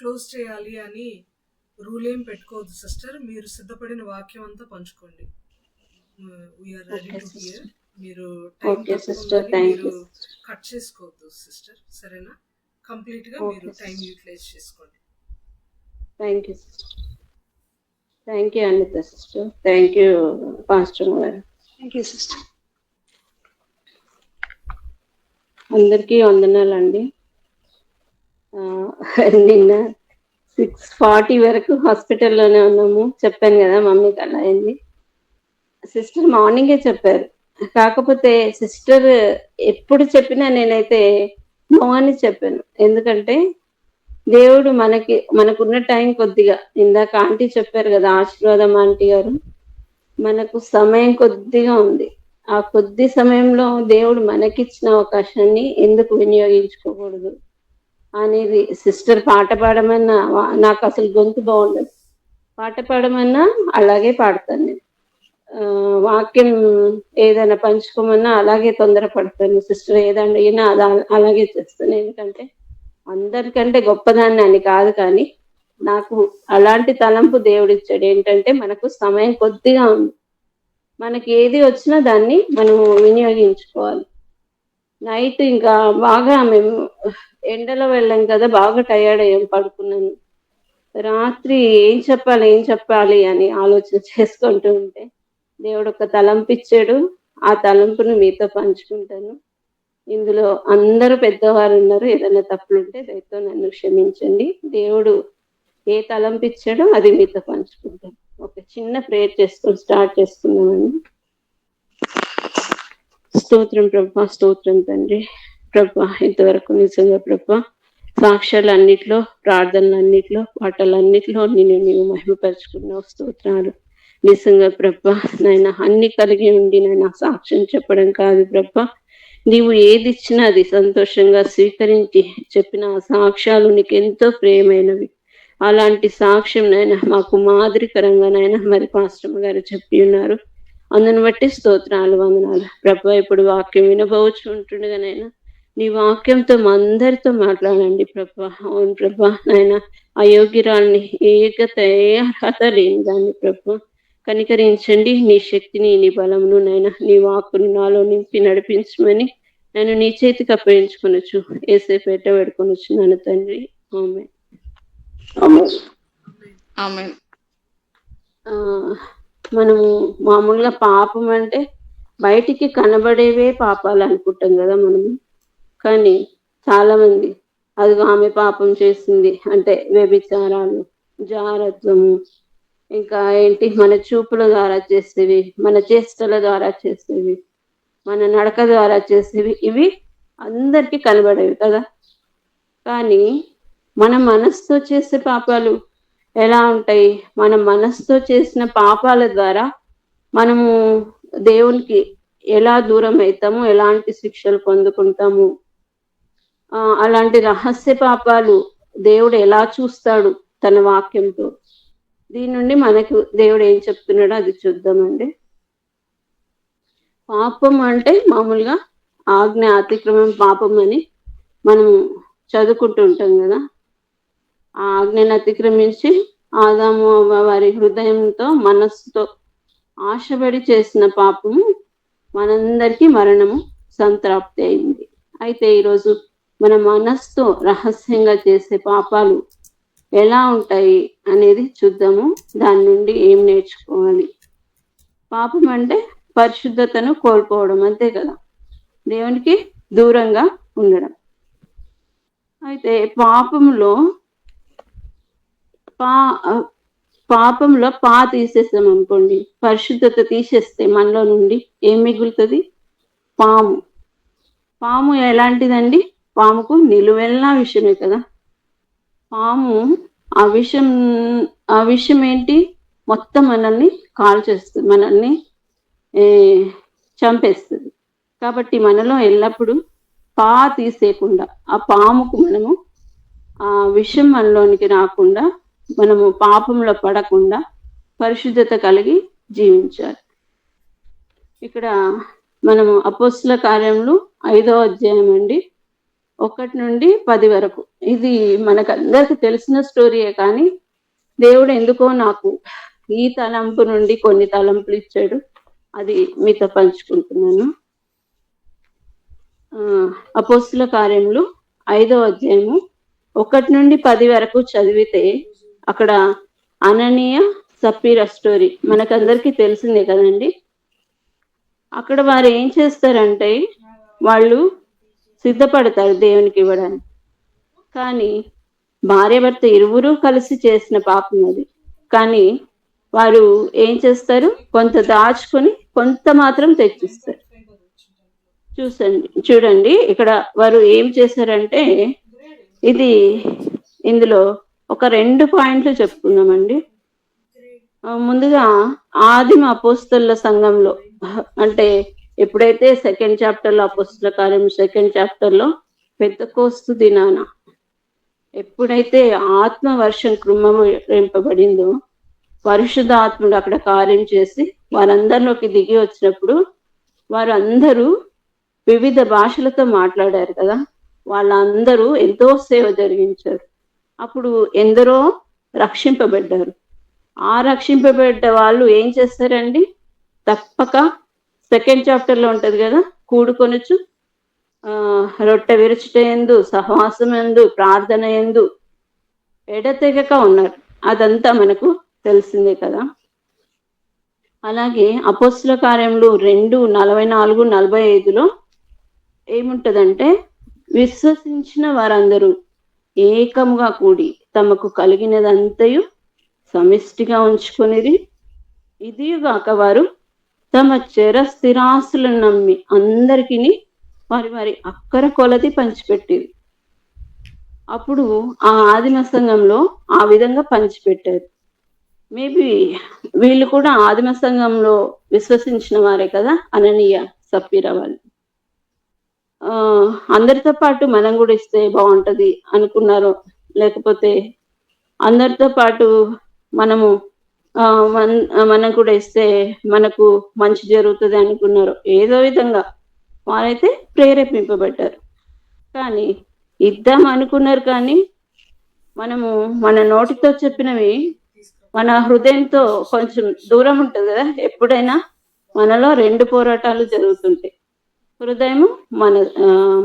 Close చేయాలి అని rule ఏం పెట్టుకోవద్దు సిస్టర్. మీరు సిద్ధపడిన వాక్యం అంతా పంచుకోండి. We're ready to hear. మీరు టైం తక్కువ మీరు కట్ చేసుకోవద్దు సిస్టర్, సరేనా? కంప్లీట్ గా మీరు టైం యూటిలైజ్ చేసుకోండి. Thank you sister. Thank you Anitha sister. Thank you pastor గారు. Thank you sister. అందరికీ వందనాలండి. నిన్న 6:40 వరకు హాస్పిటల్లోనే ఉన్నాము. చెప్పాను కదా మమ్మీకి అలా అయింది. సిస్టర్ మార్నింగే చెప్పారు. కాకపోతే సిస్టర్ ఎప్పుడు చెప్పినా నేనైతే నో అని చెప్పాను. ఎందుకంటే దేవుడు మనకున్న టైం కొద్దిగా, ఇందాక ఆంటీ చెప్పారు కదా, ఆశీర్వాదం ఆంటీ గారు, మనకు సమయం కొద్దిగా ఉంది. ఆ కొద్ది సమయంలో దేవుడు మనకిచ్చిన అవకాశాన్ని ఎందుకు వినియోగించుకోకూడదు అనేది సిస్టర్ పాట పాడమన్నా, నాకు అసలు గొంతు బాగుండదు, పాట పాడమన్నా అలాగే పాడతాను నేను. వాక్యం ఏదైనా పంచుకోమన్నా అలాగే తొందరపడతాను. సిస్టర్ ఏదైనా అలాగే చేస్తాను. ఎందుకంటే అందరికంటే గొప్పదాన్ని అని కాదు, కానీ నాకు అలాంటి తలంపు దేవుడిచ్చాడు. ఏంటంటే మనకు సమయం కొద్దిగా ఉంది, మనకి ఏది వచ్చినా దాన్ని మనం వినియోగించుకోవాలి. నైట్ ఇంకా బాగా మేము ఎండలో వెళ్ళాం కదా, బాగా టయర్డ్ అయ్యాం, పడుకున్నాను. రాత్రి ఏం చెప్పాలి అని ఆలోచన చేసుకుంటూ ఉంటే దేవుడు ఒక తలంపు ఇచ్చాడు. ఆ తలంపును మీతో పంచుకుంటాను. ఇందులో అందరూ పెద్దవారు ఉన్నారు. ఏదైనా తప్పులుంటే దయతో నన్ను క్షమించండి. దేవుడు ఏ తలంపు ఇచ్చాడో అది మీతో పంచుకుంటాను. ఒక చిన్న ప్రేయర్ చేసుకొని స్టార్ట్ చేసుకుందామండి. స్తోత్రం ప్రభా, స్తోత్రం తండ్రి. ప్రభా, ఇంతవరకు నిజంగా ప్రభా సాక్ష్యాలన్నిట్లో, ప్రార్థనలన్నిట్లో, పాటలన్నిట్లో నీవు మహిమపరుచుకున్నావు. స్తోత్రాలు. నిజంగా ప్రభా నాయన అన్ని కలిగి ఉండి నాయన సాక్ష్యం చెప్పడం కాదు ప్రభా, నీవు ఏది ఇచ్చినా అది సంతోషంగా స్వీకరించి చెప్పిన సాక్ష్యాలు నీకు ఎంతో ప్రియమైనవి. అలాంటి సాక్ష్యం నాయన మాకు మాదిరికరంగా నాయన మరి పాస్టర్ గారు చెప్పి ఉన్నారు. అందుని బట్టి స్తోత్రాలు, వందనాలు ప్రభా. ఇప్పుడు వాక్యం వినబోవచ్చు ఉంటుండగానైనా నీ వాక్యంతో మా అందరితో మాట్లాడండి ప్రభా. అవును ప్రభా నాయన, అయోగ్యురాల్ని, ఏకత ఏ అర్హత లేని దాన్ని ప్రభా కనికరించండి. నీ శక్తిని, నీ బలమును నాయన, నీ వాక్కును నాలో నింపి నడిపించమని నేను నీ చేతికి అప్పగించుకొనొచ్చు, ఏసేపేట పెట్టుకొనొచ్చు నన్ను తండ్రి. ఆమేన్. మనము మామూలుగా పాపం అంటే బయటికి కనబడేవే పాపాలు అనుకుంటాం కదా మనము. కానీ చాలా మంది అది ఆమె పాపం చేసింది అంటే వ్యభిచారాలు, జారత్వము, ఇంకా ఏంటి మన చూపుల ద్వారా చేసేవి, మన చేష్టల ద్వారా చేసేవి, మన నడక ద్వారా చేసేవి, ఇవి అందరికీ కనబడేవి కదా. కానీ మన మనసుతో చేసే పాపాలు ఎలా ఉంటాయి? మన మనసుతో చేసిన పాపాల ద్వారా మనము దేవునికి ఎలా దూరం అవుతాము, ఎలాంటి శిక్షలు పొందుకుంటాము, అలాంటి రహస్య పాపాలు దేవుడు ఎలా చూస్తాడు తన వాక్యంతో, దీని నుండి మనకు దేవుడు ఏం చెప్తున్నాడో అది చూద్దామండి. పాపం అంటే మామూలుగా ఆజ్ఞ అతిక్రమం పాపం అని మనం చదువుకుంటూ ఉంటాం కదా. ఆ ఆజ్ఞను అతిక్రమించి ఆదాము వారి హృదయంతో, మనస్సుతో ఆశపడి చేసిన పాపము మనందరికీ మరణము సంతృప్తి అయింది. అయితే ఈరోజు మన మనస్సుతో రహస్యంగా చేసే పాపాలు ఎలా ఉంటాయి అనేది చూద్దాము. దాని నుండి ఏం నేర్చుకోవాలి? పాపం అంటే పరిశుద్ధతను కోల్పోవడం, అంతే కదా, దేవునికి దూరంగా ఉండడం. అయితే పాపంలో తీసేస్తాం అనుకోండి, పరిశుద్ధత తీసేస్తే మనలో నుండి ఏం మిగులుతుంది? పాము ఎలాంటిదండి? పాముకు నిలువెల్లా విషయమే కదా. పాము ఆ విషయం ఏంటి? మొత్తం మనల్ని కాల్చేస్తుంది, మనల్ని చంపేస్తుంది. కాబట్టి మనలో ఎల్లప్పుడూ తీసేయకుండా, ఆ పాముకు మనము ఆ విషయం మనలోనికి రాకుండా, మనము పాపంలో పడకుండా పరిశుద్ధత కలిగి జీవించాలి. ఇక్కడ మనము అపోస్తుల కార్యములు 5వ అధ్యాయం అండి, 1 నుండి 10 వరకు. ఇది మనకందరికి తెలిసిన స్టోరీయే, కానీ దేవుడు ఎందుకో నాకు ఈ తలంపు నుండి కొన్ని తలంపులు ఇచ్చాడు. అది మీతో పంచుకుంటున్నాను. అపోస్తుల కార్యములు 5వ అధ్యాయము 1 నుండి 10 వరకు చదివితే అక్కడ అననీయ సప్పీరా స్టోరీ మనకందరికీ తెలిసిందే కదండి. అక్కడ వారు ఏం చేస్తారంటే వాళ్ళు సిద్ధపడతారు దేవునికి ఇవ్వడానికి, కానీ భార్యాభర్త ఇరువురు కలిసి చేసిన పాపం అది. కానీ వారు ఏం చేస్తారు, కొంత దాచుకొని కొంత మాత్రం తెచ్చిస్తారు. చూడండి ఇక్కడ వారు ఏం చేశారంటే, ఇది ఇందులో ఒక 2 పాయింట్లు చెప్పుకుందామండి. ముందుగా ఆదిమ అపోస్తలుల సంఘంలో, అంటే ఎప్పుడైతే 2nd చాప్టర్లో అపోస్తల కార్యం 2nd చాప్టర్లో పెంతెకోస్తు దినాన ఎప్పుడైతే ఆత్మ వర్షం కృమ్మరింపబడిందో, పరిశుద్ధాత్ముడు అక్కడ కార్యం చేసి వారందరిలోకి దిగి వచ్చినప్పుడు వారందరూ వివిధ భాషలతో మాట్లాడారు కదా. వాళ్ళందరూ ఎంతో సేవ జరిగించారు. అప్పుడు ఎందరో రక్షింపబడ్డారు. ఆ రక్షింపబడ్డ వాళ్ళు ఏం చేస్తారండి, తప్పక 2nd చాప్టర్లో ఉంటది కదా, కూడుకొనొచ్చు రొట్టె విరుచుట యందు, సహవాసం యందు, ప్రార్థన యందు ఎడతెగక ఉన్నారు. అదంతా మనకు తెలిసిందే కదా. అలాగే అపోస్తుల కార్యములు 2:44-45లో ఏముంటదంటే, విశ్వసించిన వారందరూ ఏకముగా కూడి తమకు కలిగినదంతయు సమిష్టిగా ఉంచుకొనిరి. ఇదిగాక వారు తమ చెర స్థిరాస్తులను నమ్మి అందరికీ వారి వారి అక్కర కొలది పంచిపెట్టిరి. అప్పుడు ఆ ఆదిమ సంఘంలో ఆ విధంగా పంచిపెట్టారు. మేబీ వీళ్ళు కూడా ఆదిమ సంఘంలో విశ్వసించిన వారే కదా, అననీయ సప్పీరా వాళ్ళు. అందరితో పాటు మనం కూడా ఇస్తే బాగుంటది అనుకున్నారు, లేకపోతే అందరితో పాటు మనము మనం కూడా ఇస్తే మనకు మంచి జరుగుతుంది అనుకున్నారు. ఏదో విధంగా వారైతే ప్రేరేపింపబడ్డారు. కానీ ఇద్దాం అనుకున్నారు, కానీ మనము మన నోటితో చెప్పినవి మన హృదయంతో కొంచెం దూరం ఉంటుంది కదా. ఎప్పుడైనా మనలో 2 పోరాటాలు జరుగుతుంటాయి. హృదయము,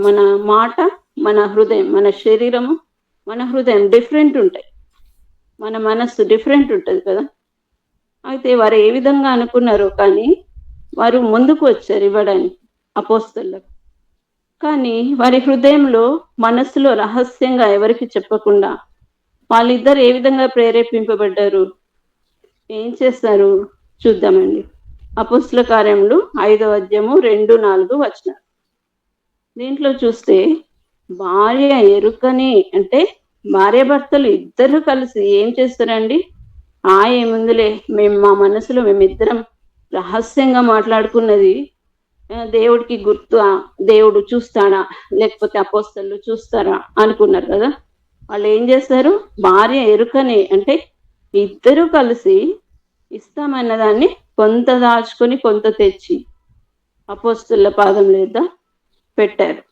మన మాట, మన హృదయం, మన శరీరము, మన హృదయం డిఫరెంట్ ఉంటాయి. మన మనస్సు డిఫరెంట్ ఉంటుంది కదా. అయితే వారు ఏ విధంగా అనుకున్నారు, కానీ వారు ముందుకు వచ్చారు ఇవ్వడానికి అపోస్తలులకు. కానీ వారి హృదయంలో, మనస్సులో రహస్యంగా ఎవరికి చెప్పకుండా వాళ్ళిద్దరు ఏ విధంగా ప్రేరేపింపబడ్డారు, ఏం చేస్తారు చూద్దామండి. అపోస్తల కార్యములు 5వ అధ్యాయము 2-4 దీంట్లో చూస్తే, భార్య ఎరుకని అంటే భార్యాభర్తలు ఇద్దరు కలిసి ఏం చేస్తారండి, ఏముందులే మా మనసులో మేమిద్దరం రహస్యంగా మాట్లాడుకున్నది దేవుడికి గుర్తు, దేవుడు చూస్తాడా లేకపోతే అపోస్తలు చూస్తారా అనుకున్నారు కదా. వాళ్ళు ఏం చేస్తారు, భార్య ఎరుకని అంటే ఇద్దరు కలిసి ఇస్తామన్న దాన్ని కొంత దాచుకొని కొంత తెచ్చి అపోస్తలుల పాదం లేదా పెట్టారు.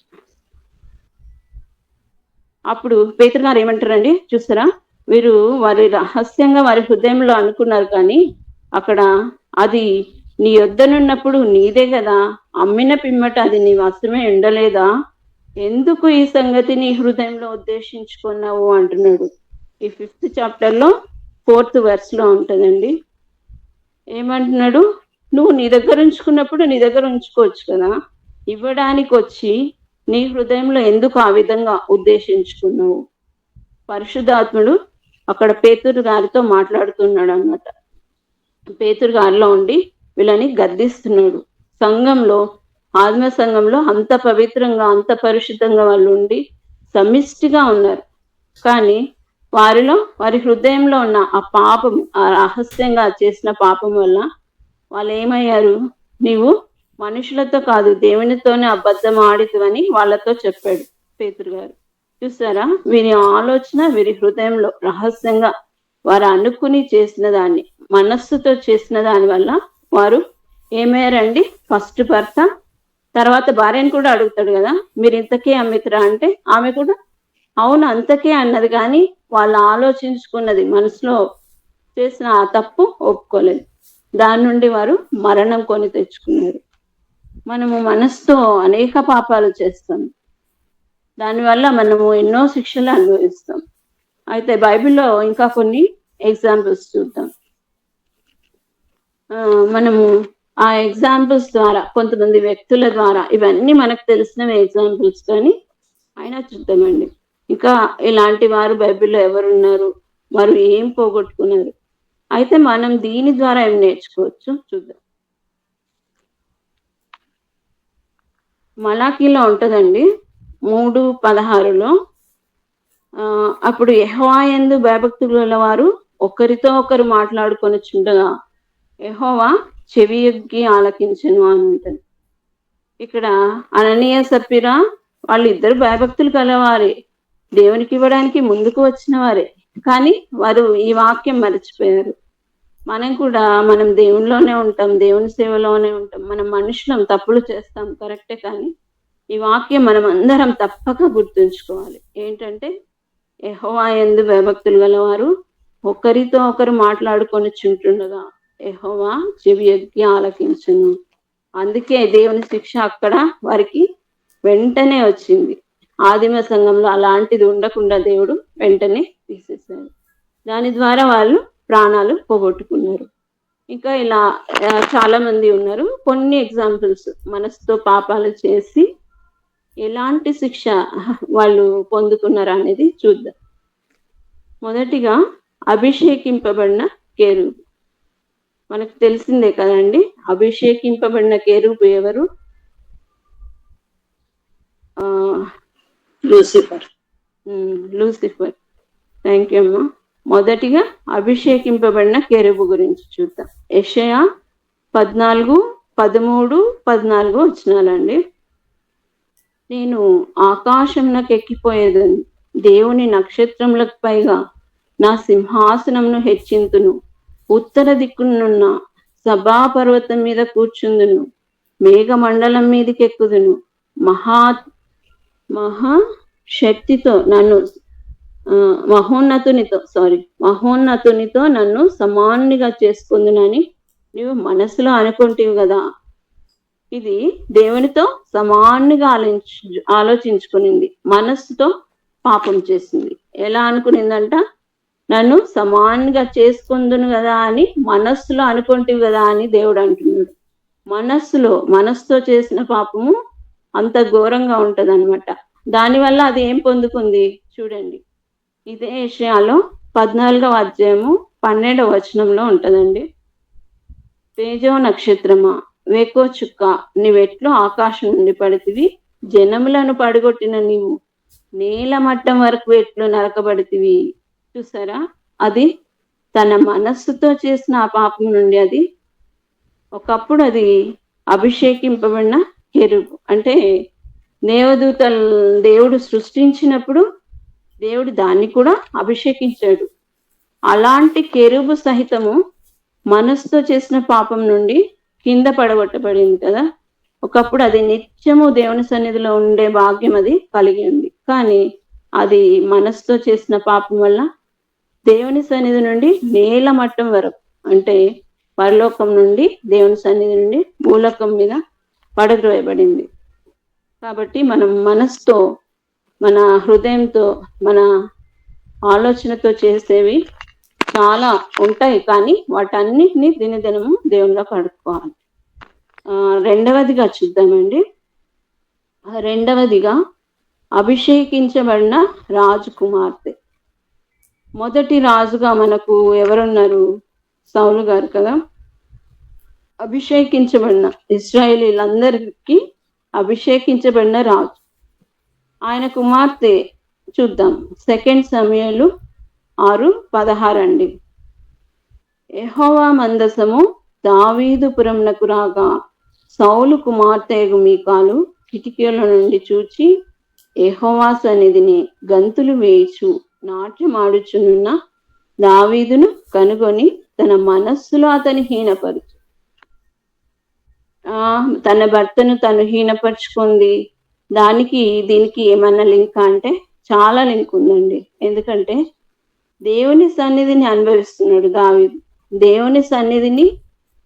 అప్పుడు పేతురు గారు ఏమంటారండి చూస్తారా, వీరు వారి రహస్యంగా వారి హృదయంలో అనుకున్నారు, కానీ అక్కడ అది నీ యొద్దనున్నప్పుడు నీదే కదా, అమ్మిన పిమ్మట అది నీ వశమే ఉండలేదా, ఎందుకు ఈ సంగతి నీ హృదయంలో ఉద్దేశించుకున్నావు అంటున్నాడు. ఈ 5th చాప్టర్లో 4th వెర్స్లో ఉంటుందండి. ఏమంటున్నాడు, నువ్వు నీ దగ్గర ఉంచుకున్నప్పుడు నీ దగ్గర ఉంచుకోవచ్చు కదా, ఇవ్వడానికి వచ్చి నీ హృదయంలో ఎందుకు ఆ విధంగా ఉద్దేశించుకున్నావు. పరిశుద్ధాత్ముడు అక్కడ పేతురు గారితో మాట్లాడుతున్నాడు అన్నమాట. పేతురు గారిలో ఉండి వీళ్ళని గద్దిస్తున్నాడు. సంఘంలో, ఆత్మ సంఘంలో అంత పవిత్రంగా, అంత పరిశుద్ధంగా వాళ్ళు ఉండి సమిష్టిగా ఉన్నారు. కానీ వారిలో, వారి హృదయంలో ఉన్న ఆ పాపం, ఆ రహస్యంగా చేసిన పాపం వల్ల వాళ్ళు ఏమయ్యారు, నీవు మనుషులతో కాదు దేవునితోనే అబద్ధం ఆడితువని వాళ్ళతో చెప్పాడు పేతురు గారు. చూసారా, వీరి ఆలోచన, వీరి హృదయంలో రహస్యంగా వారు అనుకుని చేసిన దాన్ని, మనస్సుతో చేసిన దాని వల్ల వారు ఏమయ్యారండి, ఫస్ట్ భర్త తర్వాత భార్యను కూడా అడుగుతాడు కదా, మీరు ఇంతకే అమ్మితరా అంటే ఆమె కూడా అవును అంతకే అన్నది, కానీ వాళ్ళు ఆలోచించుకున్నది, మనసులో చేసిన ఆ తప్పు ఒప్పుకోలేదు. దాని నుండి వారు మరణం కొని తెచ్చుకున్నారు. మనము మనసుతో అనేక పాపాలు చేస్తాం, దానివల్ల మనము ఎన్నో శిక్షలు అనుభవిస్తాం. అయితే బైబిల్లో ఇంకా కొన్ని ఎగ్జాంపుల్స్ చూద్దాం. మనము ఆ ఎగ్జాంపుల్స్ ద్వారా, కొంతమంది వ్యక్తుల ద్వారా, ఇవన్నీ మనకు తెలిసిన ఎగ్జాంపుల్స్ కానీ అయినా చూద్దామండి. ఇంకా ఇలాంటి వారు బైబిల్లో ఎవరున్నారు, వారు ఏం పోగొట్టుకున్నారు, అయితే మనం దీని ద్వారా ఏం నేర్చుకోవచ్చు చూద్దాం. మలాకీలో ఉంటుందండి 3:16లో, అప్పుడు యెహోవా యందు భయభక్తుల వారు ఒకరితో ఒకరు మాట్లాడుకొని చుండగా యెహోవా చెవియొగ్గి ఆలకించెను అని ఉంటుంది. ఇక్కడ అననీయ సప్పిరా వాళ్ళిద్దరు భయభక్తులు కలవారే, దేవునికి ఇవ్వడానికి ముందుకు వచ్చిన వారే, కానీ వారు ఈ వాక్యం మర్చిపోయారు. మనం కూడా మనం దేవునిలోనే ఉంటాం, దేవుని సేవలోనే ఉంటాం, మనం మనుషులం, తప్పులు చేస్తాం కరెక్టే, కానీ ఈ వాక్యం మనం అందరం తప్పక గుర్తుంచుకోవాలి. ఏంటంటే యెహోవా యందు భయభక్తులు గలవారు ఒకరితో ఒకరు మాట్లాడుకొని చుంటుండగా యెహోవా చెవియొగ్గి ఆలకించును. అందుకే దేవుని శిక్ష అక్కడ వారికి వెంటనే వచ్చింది. ఆదిమ సంఘంలో అలాంటిది ఉండకుండా దేవుడు వెంటనే తీసేశాడు. దాని ద్వారా వాళ్ళు ప్రాణాలు పోగొట్టుకున్నారు. ఇంకా ఇలా చాలా మంది ఉన్నారు. కొన్ని ఎగ్జాంపుల్స్ మనసుతో పాపాలు చేసి ఎలాంటి శిక్ష వాళ్ళు పొందుకున్నారు అనేది చూద్దాం. మొదటిగా అభిషేకింపబడిన కేరుబు. మనకు తెలిసిందే కదండి, అభిషేకింపబడిన కేరుబు ఎవరు? లూసిఫర్. లూసిఫర్. థ్యాంక్ యూ అమ్మా. మొదటిగా అభిషేకింపబడిన కేరుబు గురించి చూద్దాం. యెషయా 14, 13, 14 వచనాలండి. నేను ఆకాశంలోకి ఎక్కిపోయేదని, దేవుని నక్షత్రములకు పైగా నా సింహాసనమును హెచ్చింతును, ఉత్తర దిక్కునున్న సభాపర్వతం మీద కూర్చుందును, మేఘమండలం మీదకి ఎక్కుదును, మహాశక్తితో నన్ను మహోన్నతునితో నన్ను సమానునిగా చేసుకుందునని నీవు మనసులో అనుకుంటేవి కదా. ఇది దేవునితో సమానంగా ఆలోచించుకునింది, మనస్సుతో పాపం చేసింది. ఎలా అనుకునిందంట? నన్ను సమానంగా చేసుకుందును కదా అని మనస్సులో అనుకుంటేవి కదా అని దేవుడు అంటున్నాడు. మనస్సుతో చేసిన పాపము అంత ఘోరంగా ఉంటది అనమాట. దానివల్ల అది ఏం పొందుకుంది చూడండి. ఇదే యెషయాలో 14వ అధ్యాయము 12వ వచనంలో ఉంటదండి. తేజో నక్షత్రమా, వేకో చుక్క, నీవెట్లు ఆకాశం నుండి పడితివి, జనములను పడగొట్టిన నీవు నేల మట్టం వరకు ఎట్లు నరకబడితివి. చూసారా, అది తన మనస్సుతో చేసిన ఆ పాపం నుండి అది ఒకప్పుడు అది అభిషేకింపబడిన కెరూబు. అంటే దేవుడు సృష్టించినప్పుడు దేవుడు దాన్ని కూడా అభిషేకించాడు. అలాంటి కెరూబు సహితము మనస్సుతో చేసిన పాపం నుండి కింద పడగొట్టబడింది కదా. ఒకప్పుడు అది నిత్యము దేవుని సన్నిధిలో ఉండే భాగ్యం అది కలిగి ఉంది, కానీ అది మనస్సుతో చేసిన పాపం వల్ల దేవుని సన్నిధి నుండి నేల మట్టం వరకు, అంటే పరలోకం నుండి దేవుని సన్నిధి నుండి భూలోకం మీద పడద్రోయబడింది. కాబట్టి మనం మనసుతో, మన హృదయంతో, మన ఆలోచనతో చేసేవి చాలా ఉంటాయి, కానీ వాటన్నిటిని దినదినము దేవునిలో పడుకోవాలి. రెండవదిగా చూద్దామండి. రెండవదిగా అభిషేకించబడిన రాజకుమార్తె. మొదటి రాజుగా మనకు ఎవరున్నారు? సౌలు గారు కదా. అభిషేకించబడిన, ఇశ్రాయేలీలందరికీ అభిషేకించబడిన రాజు. ఆయన కుమార్తె చూద్దాం. 2 సమూయేలు 6:16 అండి. యెహోవా మందసము దావీదుపురమునకు రాగా సౌలు కుమార్తె మీకాలు కిటికీల నుండి చూచి యెహోవా సన్నిధిని గంతులు వేయిచు నాట్యమాడుచునున్న దావీదును కనుగొని తన మనస్సులో అతని హీనపరుచు. తన భర్తను తను హీనపరుచుకుంది. దానికి దీనికి ఏమన్నా లింక్ అంటే చాలా లింక్ ఉందండి. ఎందుకంటే దేవుని సన్నిధిని అనుభవిస్తున్నాడు దావీదు. దేవుని సన్నిధిని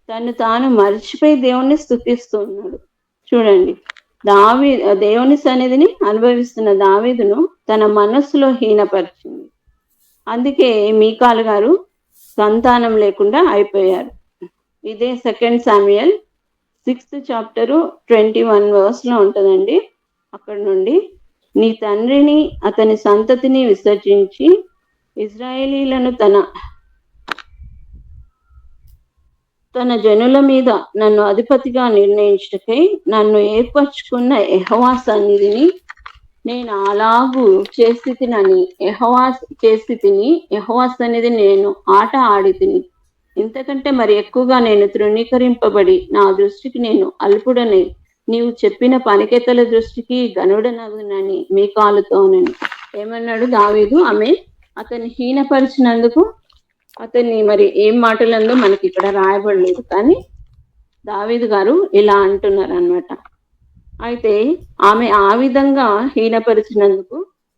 తను తాను మర్చిపోయి దేవుణ్ణి స్తుతిస్తూ ఉన్నాడు. చూడండి, దేవుని సన్నిధిని అనుభవిస్తున్న దావీదును తన మనస్సులో హీనపరిచింది. అందుకే మీకాలు గారు సంతానం లేకుండా అయిపోయారు. ఇదే 2 సామ్యుయల్ 6th చాప్టరు 21 వర్స్లో ఉంటుందండి. అక్కడ నుండి, నీ తండ్రిని అతని సంతతిని విసర్జించి ఇజ్రాయేలీలను తన జనుల మీద నన్ను అధిపతిగా నిర్ణయించుటకై నన్ను ఏర్పరచుకున్న యెహోవా సన్నిధిని నేను అలాగూ యెహోవా సన్నిధిని నేను ఆట ఆడి తిని, ఇంతకంటే మరి ఎక్కువగా నేను తృణీకరింపబడి నా దృష్టికి నేను అల్పుడనై నీవు చెప్పిన పనికెతల దృష్టికి గనుడనగునని మీకాలుతోనని ఏమన్నాడు దావీదు. ఆమె అతన్ని హీనపరిచినందుకు అతన్ని మరి ఏం మాటలందో మనకి ఇక్కడ రాయబడలేదు, కానీ దావీదు గారు ఇలా అంటున్నారు అన్నమాట. అయితే ఆమె ఆ విధంగా హీనపరిచినందుకు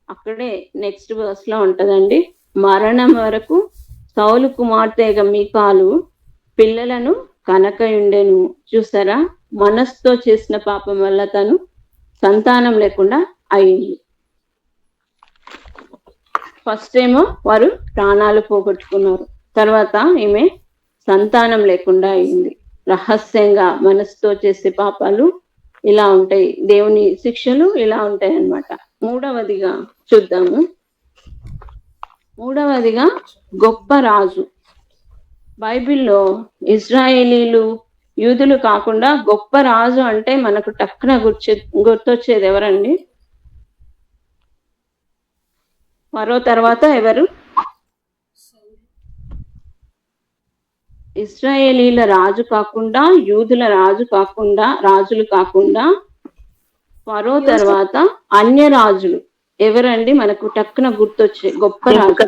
అక్కడే నెక్స్ట్ వర్స్ లో ఉంటదండి, మరణం వరకు సౌలు కుమార్తెగా మీకాలు పిల్లలను కనకయుండెను. చూసారా, మనస్సుతో చేసిన పాపం వల్ల తను సంతానం లేకుండా అయింది. ఫస్ట్ ఏమో వారు ప్రాణాలు పోగొట్టుకున్నారు, తర్వాత ఈమె సంతానం లేకుండా అయింది. రహస్యంగా మనసుతో చేసే పాపాలు ఇలా ఉంటాయి, దేవుని శిక్షలు ఇలా ఉంటాయి అన్నమాట. మూడవదిగా చూద్దాము. మూడవదిగా గొప్ప రాజు. బైబిల్లో ఇజ్రాయేలీలు యూదులు కాకుండా గొప్ప రాజు అంటే మనకు టక్కున గుర్తొచ్చేది ఎవరండి? ఫరో తర్వాత ఎవరు? ఇశ్రాయేలీల రాజు కాకుండా, యూదుల రాజులు కాకుండా ఫరో తర్వాత అన్య రాజులు ఎవరండి మనకు టక్కున గుర్తొచ్చే గొప్ప రాజు?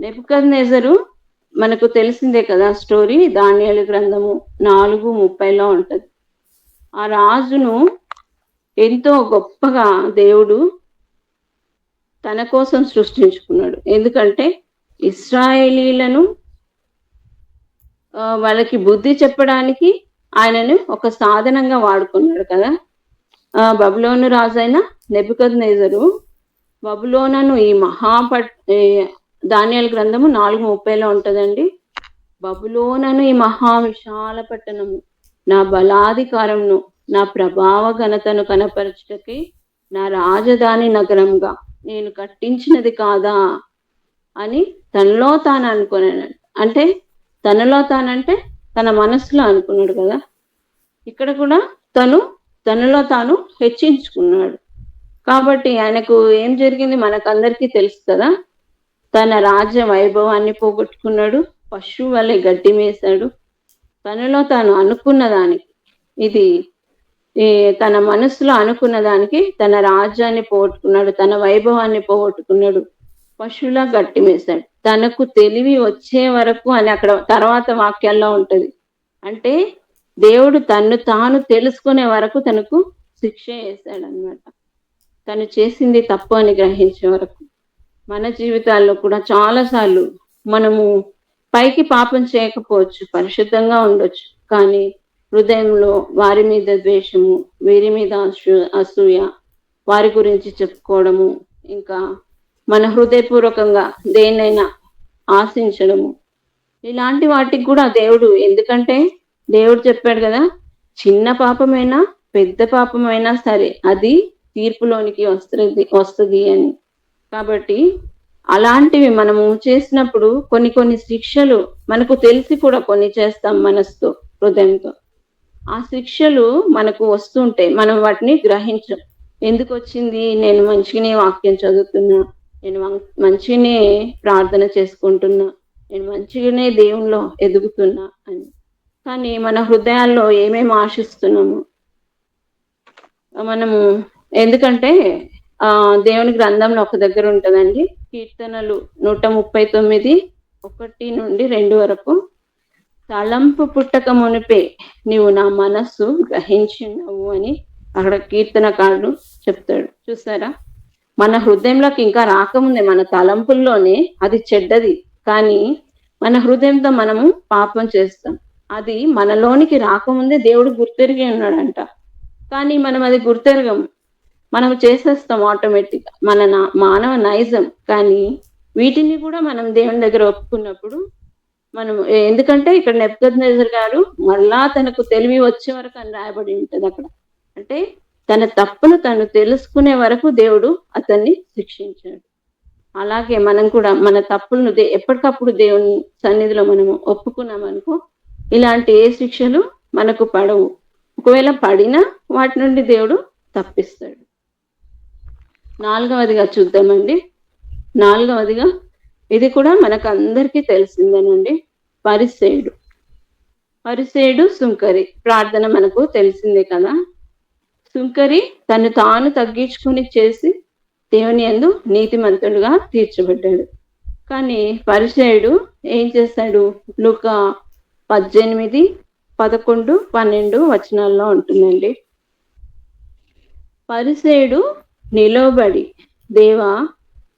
నెబుకద్నెజరు మనకు తెలిసిందే కదా స్టోరీ. దానియేలు గ్రంథము 4:30లో ఉంటది. ఆ రాజును ఎంతో గొప్పగా దేవుడు తన కోసం సృష్టించుకున్నాడు. ఎందుకంటే ఇశ్రాయేలీలను వాళ్ళకి బుద్ధి చెప్పడానికి ఆయనను ఒక సాధనంగా వాడుకున్నాడు కదా. బబులోను రాజు అయిన నెబుకద్నెజరు బబులోనను ఈ దానియేలు గ్రంథము 4:30లో ఉంటదండి. బబులోనను ఈ మహావిశాల పట్టణము నా బలాధికారంను నా ప్రభావ ఘనతను కనపరచుటకి నా రాజధాని నగరంగా నేను కట్టించినది కాదా అని తనలో తాను అనుకున్నాడు. అంటే తనలో తానంటే తన మనసులో అనుకున్నాడు కదా. ఇక్కడ కూడా తనలో తాను హెచ్చించుకున్నాడు. కాబట్టి ఆయనకు ఏం జరిగింది మనకందరికీ తెలుసు కదా. తన రాజ్య వైభవాన్ని పోగొట్టుకున్నాడు, పశువు వలె గడ్డి మేశాడు. తనలో తాను అనుకున్న దానికి, ఇది తన మనసులో అనుకున్న దానికి తన రాజ్యాన్ని పోగొట్టుకున్నాడు, తన వైభవాన్ని పోగొట్టుకున్నాడు, పశువులా గట్టి మేశాడు. తనకు తెలివి వచ్చే వరకు అని అక్కడ తర్వాత వాక్యాల్లో ఉంటది. అంటే దేవుడు తన్ను తాను తెలుసుకునే వరకు తనకు శిక్ష వేశాడు అన్నమాట, తను చేసింది తప్పు అని గ్రహించే వరకు. మన జీవితాల్లో కూడా చాలాసార్లు మనము పైకి పాపం చేయకపోవచ్చు, పరిశుద్ధంగా ఉండొచ్చు, కానీ హృదయంలో వారి మీద ద్వేషము, వీరి మీద అసూయ, వారి గురించి చెప్పుకోవడము, ఇంకా మన హృదయపూర్వకంగా దేన్నైనా ఆశించడము, ఇలాంటి వాటికి కూడా దేవుడు, ఎందుకంటే దేవుడు చెప్పాడు కదా, చిన్న పాపమైనా పెద్ద పాపమైనా సరే అది తీర్పులోనికి వస్తుంది అని. కాబట్టి అలాంటివి మనము చేసినప్పుడు కొన్ని శిక్షలు మనకు తెలిసి కూడా కొన్ని చేస్తాం మనసుతో, హృదయంతో. ఆ శిక్షలు మనకు వస్తుంటాయి, మనం వాటిని గ్రహించం. ఎందుకు వచ్చింది? నేను మంచిగానే వాక్యం చదువుతున్నా, నేను మంచిగానే ప్రార్థన చేసుకుంటున్నా, నేను మంచిగానే దేవునిలో ఎదుగుతున్నా అని. కానీ మన హృదయాల్లో ఏమేమి ఆశిస్తున్నాము మనము? ఎందుకంటే దేవుని గ్రంథంలో ఒక దగ్గర ఉంటదండి, కీర్తనలు 139:1-2 వరకు. తలంపు పుట్టక మునిపే నీవు నా మనస్సు గ్రహించినవు అని అక్కడ కీర్తనకారుడు చెప్తాడు. చూసారా, మన హృదయంలోకి ఇంకా రాకముందే మన తలంపుల్లోనే అది చెడ్డది, కానీ మన హృదయంతో మనము పాపం చేస్తాం. అది మనలోనికి రాకముందే దేవుడు గుర్తెరిగి ఉన్నాడంట, కానీ మనం అది గుర్తెరగము, మనం చేసేస్తాం ఆటోమేటిక్గా, మన మానవ నైజం. కానీ వీటిని కూడా మనం దేవుని దగ్గర ఒప్పుకున్నప్పుడు మనం, ఎందుకంటే ఇక్కడ నెబుకద్నెజర్ గారు మళ్ళా తనకు తెలివి వచ్చే వరకు అని రాయబడి ఉంటుంది అక్కడ. అంటే తన తప్పును తను తెలుసుకునే వరకు దేవుడు అతన్ని శిక్షించాడు. అలాగే మనం కూడా మన తప్పులను ఎప్పటికప్పుడు దేవుని సన్నిధిలో మనము ఒప్పుకున్నామనుకో, ఇలాంటి ఏ శిక్షలు మనకు పడవు. ఒకవేళ పడినా వాటి నుండి దేవుడు తప్పిస్తాడు. 4వదిగా చూద్దామండి. 4వదిగా ఇది కూడా మనకు అందరికీ తెలిసిందేనండి, పరిసేయుడు సుంకరి ప్రార్థన మనకు తెలిసిందే కదా. సుంకరి తను తాను తగ్గించుకుని చేసి దేవుని యందు నీతిమంతుడుగా తీర్చబడ్డాడు. కానీ పరిసేయుడు ఏం చేశాడు? లూకా 18, 11, 12 వచనాల్లో ఉంటుందండి. పరిసేయుడు నిలవబడి, దేవా,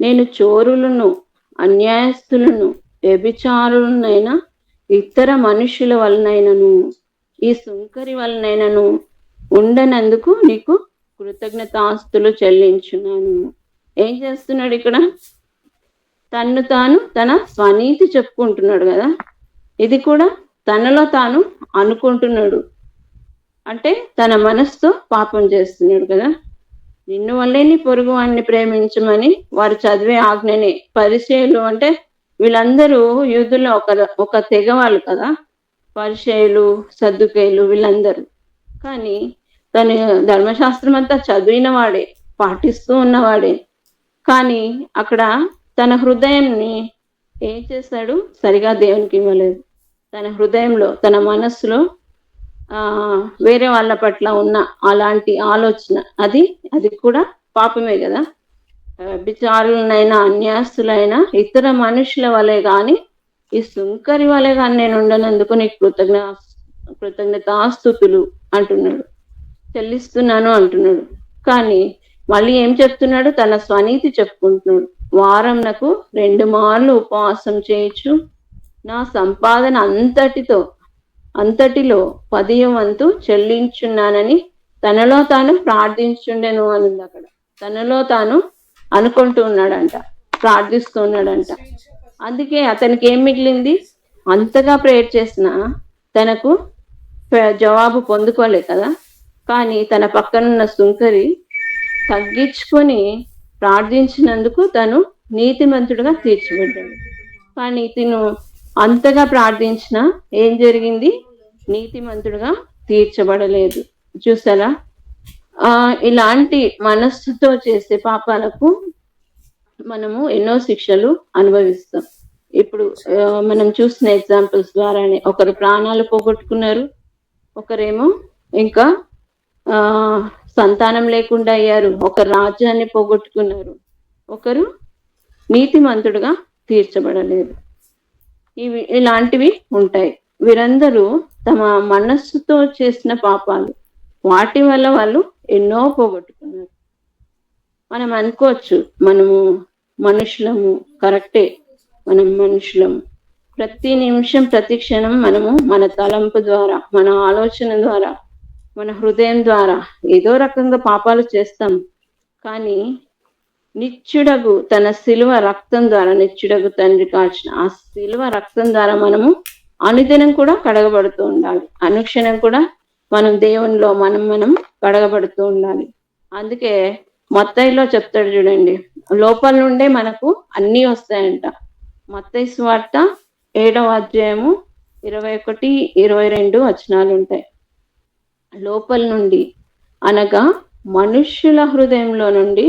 నేను చోరులను, అన్యాయస్తులను, వ్యభిచారులనైనా, ఇతర మనుషుల వలనైనను, ఈ సుంకరి వలనైనను ఉండనందుకు నీకు కృతజ్ఞతాస్తులు చెల్లించున్నాను. ఏం చేస్తున్నాడు ఇక్కడ? తను తాను తన స్వనీతి చెప్పుకుంటున్నాడు కదా. ఇది కూడా తనలో తాను అనుకుంటున్నాడు, అంటే తన మనసుతో పాపం చేస్తున్నాడు కదా. నిన్ను వల్లే నీ పొరుగు వాడిని ప్రేమించమని వారు చదివే ఆజ్ఞనే. పరిచయులు అంటే వీళ్ళందరూ యూదుల్లో ఒక తెగ వాళ్ళు కదా, పరిచయులు, సద్దుకేయులు వీళ్ళందరూ. కానీ తను ధర్మశాస్త్రం అంతా చదివిన వాడే, పాటిస్తూ ఉన్నవాడే, కానీ అక్కడ తన హృదయాన్ని ఏం చేశాడు? సరిగా దేవునికి ఇవ్వలేదు. తన హృదయంలో, తన మనస్సులో వేరే వాళ్ళ పట్ల ఉన్న అలాంటి ఆలోచన, అది కూడా పాపమే కదా. వ్యభిచారులనైనా, అన్యాస్తులైనా, ఇతర మనుషుల వలె కానీ ఈ సుంకరి వలె కానీ నేను ఉండనందుకు నీకు కృతజ్ఞతాస్తుతులు అంటున్నాడు, చెల్లిస్తున్నాను అంటున్నాడు. కానీ మళ్ళీ ఏం చెప్తున్నాడు? తన స్వనీతి చెప్పుకుంటున్నాడు. వారంనకు 2 మార్లు ఉపవాసం చేయొచ్చు, నా సంపాదన అంతటిలో 10వ వంతు చెల్లించున్నానని తనలో తాను ప్రార్థించుండెను అని ఉంది అక్కడ. తనలో తాను అనుకుంటూ ఉన్నాడంట, ప్రార్థిస్తూ ఉన్నాడంట. అందుకే అతనికి ఏం మిగిలింది? అంతగా ప్రేయర్ చేసినా తనకు జవాబు పొందుకోలే కదా. కానీ తన పక్కనున్న సుంకరి తగ్గించుకొని ప్రార్థించినందుకు తను నీతిమంతుడుగా తీర్చబడ్డాడు. కానీ తిను అంతగా ప్రార్థించినా ఏం జరిగింది? నీతిమంతుడుగా తీర్చబడలేదు. చూసారా, ఇలాంటి మనస్సుతో చేసే పాపాలకు మనము ఎన్నో శిక్షలు అనుభవిస్తాం. ఇప్పుడు మనం చూసిన ఎగ్జాంపుల్స్ ద్వారానే ఒకరు ప్రాణాలు పోగొట్టుకున్నారు, ఒకరేమో ఇంకా సంతానం లేకుండా అయ్యారు, ఒకరు రాజ్యాన్ని పోగొట్టుకున్నారు, ఒకరు నీతిమంతుడుగా తీర్చబడలేదు. ఇలాంటివి ఉంటాయి. వీరందరూ తమ మనస్సుతో చేసిన పాపాలు, వాటి వల్ల వాళ్ళు ఎన్నో పోగొట్టుకున్నారు. మనం అనుకోవచ్చు మనము మనుషులము, కరెక్టే, మనం మనుషులము. ప్రతి నిమిషం, ప్రతి క్షణం మనము మన తలంపు ద్వారా, మన ఆలోచన ద్వారా, మన హృదయం ద్వారా ఏదో రకంగా పాపాలు చేస్తాం. కానీ నిత్యుడగు తన శిలువ రక్తం ద్వారా, నిత్యుడగు తండ్రి కాల్చిన ఆ శిలువ రక్తం ద్వారా మనము అనుదినం కూడా కడగబడుతూ ఉండాలి. అనుక్షణం కూడా మనం దేవునిలో మనం కడగబడుతూ ఉండాలి. అందుకే మత్తయిలో చెప్తాడు చూడండి, లోపల నుండే మనకు అన్నీ వస్తాయంట. మత్తయి సువార్త 7వ అధ్యాయము 21, 22 వచనాలు ఉంటాయి. లోపల నుండి అనగా మనుష్యుల హృదయంలో నుండి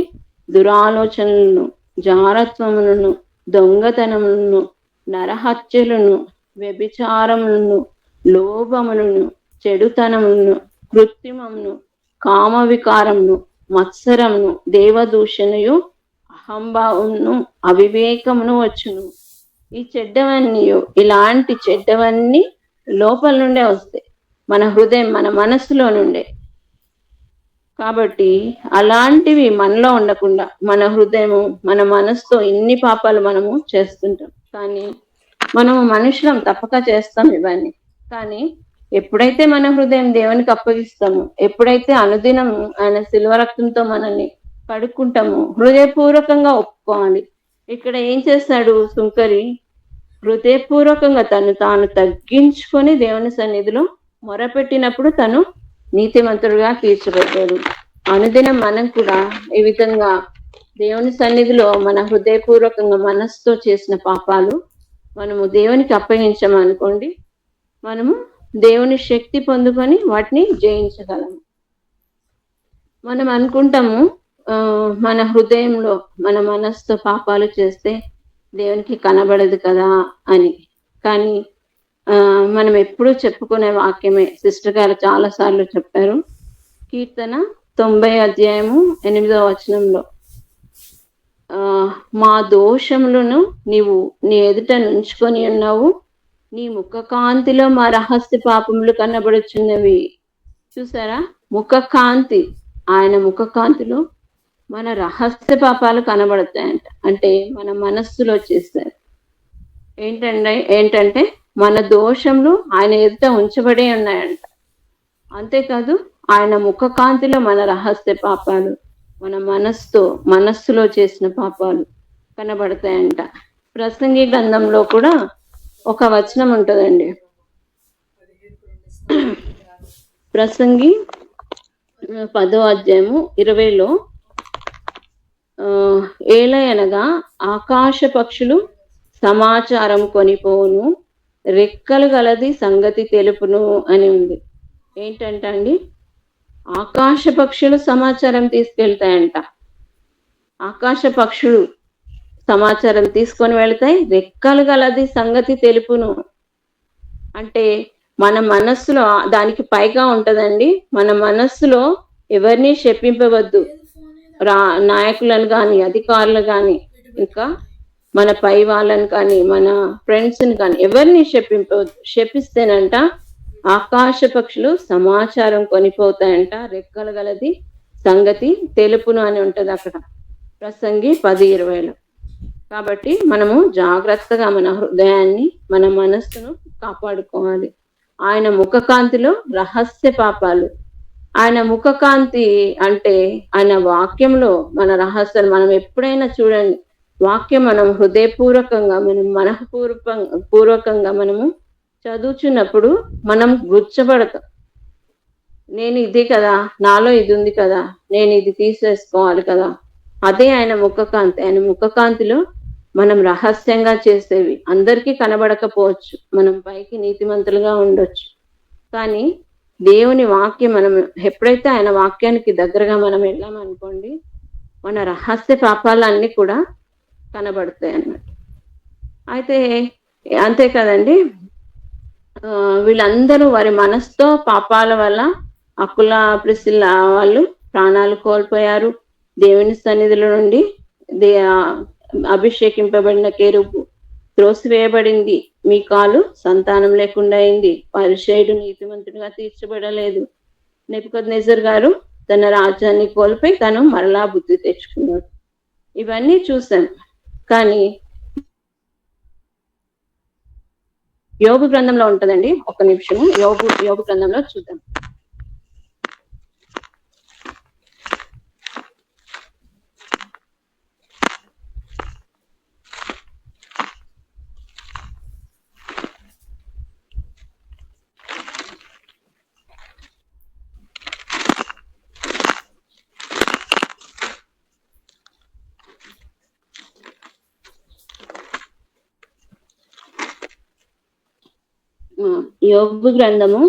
దురాలోచనలను, జారత్వములను, దొంగతనములను, నరహత్యలను, వ్యభిచారములను, లోభములను, చెడుతనములను, కృత్రిమమును, కామ వికారమును, మత్సరమును, దేవదూషణయు, అహంభావమును, అవివేకమును వచ్చును. ఈ చెడ్డవన్నీ, ఇలాంటి చెడ్డవన్నీ లోపల నుండే వస్తాయి, మన హృదయం, మన మనస్సులో నుండే. కాబట్టి అలాంటివి మనలో ఉండకుండా, మన హృదయము, మన మనసుతో ఇన్ని పాపాలు మనము చేస్తుంటాం. కానీ మనము మనుషులం, తప్పక చేస్తాం ఇవన్నీ. కానీ ఎప్పుడైతే మన హృదయం దేవునికి అప్పగిస్తామో, ఎప్పుడైతే అనుదినం ఆయన శిలువ రక్తంతో మనల్ని కడుక్కుంటామో, హృదయపూర్వకంగా ఒప్పుకోవాలి. ఇక్కడ ఏం చేస్తాడు సుంకరి? హృదయపూర్వకంగా తను తాను తగ్గించుకొని దేవుని సన్నిధిలో మొరపెట్టినప్పుడు తను నీతిమంతుడుగా తీర్చబడ్డాడు. అనుదినం మనం కూడా ఈ విధంగా దేవుని సన్నిధిలో మన హృదయపూర్వకంగా మనసుతో చేసిన పాపాలు మనము దేవునికి అప్పగించామనుకోండి, మనము దేవుని శక్తి పొందుకొని వాటిని జయించగలము. మనం అనుకుంటాము మన హృదయంలో, మన మనసుతో పాపాలు చేస్తే దేవునికి కనబడదు కదా అని. కానీ మనం ఎప్పుడూ చెప్పుకునే వాక్యమే, సిస్టర్ గారు చాలా సార్లు చెప్పారు. కీర్తన 90:8 మా దోషములను నీవు నీ ఎదుట నుంచుకొని ఉన్నావు, నీ ముఖ కాంతిలో మా రహస్య పాపములు కనబడుచున్నవి. చూసారా? ముఖ కాంతి, ఆయన ముఖ కాంతిలో మన రహస్య పాపాలు కనబడతాయంట. అంటే మన మనస్సులో చేస్తారు. ఏంటంటే మన దోషములు ఆయన ఎదుట ఉంచబడే ఉన్నాయంట. అంతేకాదు ఆయన ముఖ కాంతిలో మన రహస్య పాపాలు, మన మనస్సులో చేసిన పాపాలు కనబడతాయంట. ప్రసంగి గ్రంథంలో కూడా ఒక వచనం ఉంటుందండి. ప్రసంగి 10:20 ఏలయనగా ఆకాశ పక్షులు సమాచారం కొనిపోను, రెక్కలు గలది సంగతి తెలుపును అని ఉంది. ఏంటంటండి? ఆకాశ పక్షులు సమాచారం తీసుకెళ్తాయంట. ఆకాశ పక్షులు సమాచారం తీసుకొని వెళ్తాయి, రెక్కలు గలది సంగతి తెలుపును. అంటే మన మనస్సులో దానికి పైగా ఉంటదండి. మన మనస్సులో ఎవరిని శపింపవద్దు. నాయకులను కానీ, అధికారులు కానీ, ఇంకా మన పై వాళ్ళని కానీ, మన ఫ్రెండ్స్ని కానీ ఎవరిని శపింపవద్దు. శపిస్తేనంట ఆకాశ పక్షులు సమాచారం కొనిపోతాయంట, రెక్కలు గలది సంగతి తెలుపును అని ఉంటది అక్కడ ప్రసంగి 10:20. కాబట్టి మనము జాగ్రత్తగా మన హృదయాన్ని, మన మనస్సును కాపాడుకోవాలి. ఆయన ముఖకాంతిలో రహస్య పాపాలు. ఆయన ముఖకాంతి అంటే ఆయన వాక్యంలో మన రహస్యాలు. మనం ఎప్పుడైనా చూడండి, వాక్యం మనం హృదయపూర్వకంగా, మనం మనఃపూర్వకంగా మనము చదువుచున్నప్పుడు మనం గుర్చబడతాం. నేను ఇది కదా, నాలో ఇది ఉంది కదా, నేను ఇది తీసేసుకోవాలి కదా. అదే ఆయన ముఖకాంతి. ఆయన ముఖకాంతిలో మనం రహస్యంగా చేసేవి అందరికీ కనబడకపోవచ్చు, మనం పైకి నీతిమంతులుగా ఉండొచ్చు. కానీ దేవుని వాక్యం, మనం ఎప్పుడైతే ఆయన వాక్యానికి దగ్గరగా మనం వెళ్ళామనుకోండి, మన రహస్య పాపాలన్నీ కూడా కనబడతాయి అన్నమాట. అయితే అంతే కదండి, వీళ్ళందరూ వారి మనసుతో పాపాల వల్ల అకుల ప్రిసిల్ల వాళ్ళు ప్రాణాలు కోల్పోయారు. దేవుని సన్నిధిలో నుండి అభిషేకింపబడిన కేరుబు త్రోసివేయబడింది. మీకాలు సంతానం లేకుండా అయింది. పరిసయ్యుడు నీతిమంతుడిగా తీర్చబడలేదు. నెబుకద్నెజర్ గారు తన రాజ్యాన్ని కోల్పోయి తను మరలా బుద్ధి తెచ్చుకున్నాడు. ఇవన్నీ చూసాం. కానీ యోబు గ్రంథంలో ఉంటదండి. ఒక్క నిమిషము, యోబు గ్రంథంలో చూద్దాం. యోబు గ్రంథము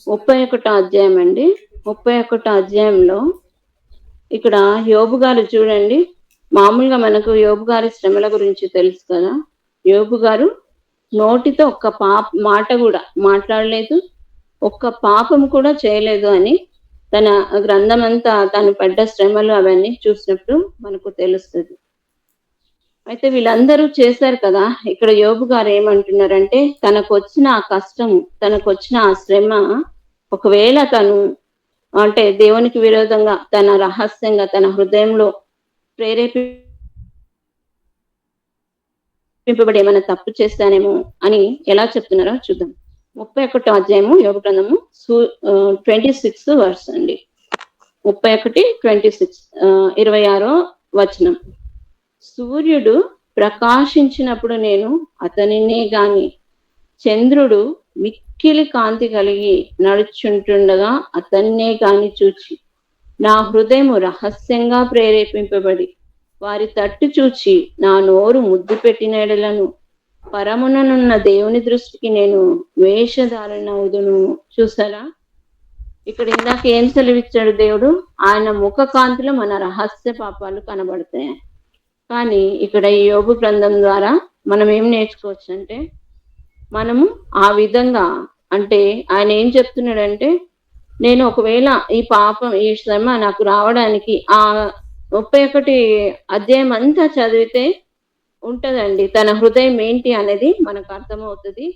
31వ అధ్యాయం అండి. 31వ అధ్యాయంలో ఇక్కడ యోబు గారు చూడండి, మామూలుగా మనకు యోబు గారి శ్రమల గురించి తెలుసు కదా. యోబు గారు నోటితో ఒక్క మాట కూడా మాట్లాడలేదు, ఒక్క పాపం కూడా చేయలేదు అని తన గ్రంథం అంతా తను పడ్డ శ్రమలు అవన్నీ చూసినప్పుడు మనకు తెలుస్తుంది. అయితే వీళ్ళందరూ చేశారు కదా. ఇక్కడ యోబు గారు ఏమంటున్నారంటే, తనకు వచ్చిన ఆ కష్టం, తనకు వచ్చిన ఆ శ్రమ, ఒకవేళ తను అంటే దేవునికి విరోధంగా తన రహస్యంగా తన హృదయంలో ప్రేరేపింపబడి ఏమైనా తప్పు చేస్తానేమో అని ఎలా చెప్తున్నారో చూద్దాం. 31 అధ్యాయము యోబు గ్రంథము 26 వర్స్ అండి. 31:26 26వ వచనం. సూర్యుడు ప్రకాశించినప్పుడు నేను అతనినే గాని, చంద్రుడు మిక్కిలి కాంతి కలిగి నడుచుంటుండగా అతన్నే గాని చూచి, నా హృదయము రహస్యంగా ప్రేరేపింపబడి వారి తట్టు చూచి నా నోరు ముద్దు పెట్టిన ఎడలను పరముననున్న దేవుని దృష్టికి నేను వేషధారణవుదును. చూసారా, ఇక్కడ ఇందాక ఏం సెలవిచ్చాడు దేవుడు? ఆయన ముఖ కాంతిలో మన రహస్య పాపాలు కనబడతాయి. కానీ ఇక్కడ ఈ యోబు గ్రంథం ద్వారా మనం ఏం నేర్చుకోవచ్చు అంటే, మనము ఆ విధంగా అంటే ఆయన ఏం చెప్తున్నాడంటే, నేను ఒకవేళ ఈ పాపం ఈ శ్రమ నాకు రావడానికి ఆ 31 అధ్యాయం అంతా చదివితే ఉంటదండి తన హృదయం ఏంటి అనేది మనకు అర్థమవుతుంది.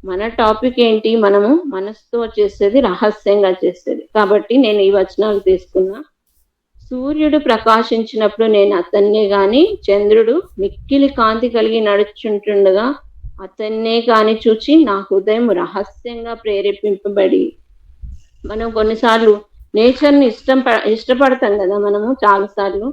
మన టాపిక్ ఏంటి? మనము మనసుతో చేసేది, రహస్యంగా చేసేది. కాబట్టి నేను ఈ వచనాలు తీసుకున్నా. సూర్యుడు ప్రకాశించినప్పుడు నేను అతన్నే గాని, చంద్రుడు మిక్కిలి కాంతి కలిగి నడుచుంటుండగా అతన్నే గాని చూచి నా హృదయం రహస్యంగా ప్రేరేపింపబడి. మనం కొన్నిసార్లు నేచర్ని ఇష్టపడతాం కదా. మనము చాలాసార్లు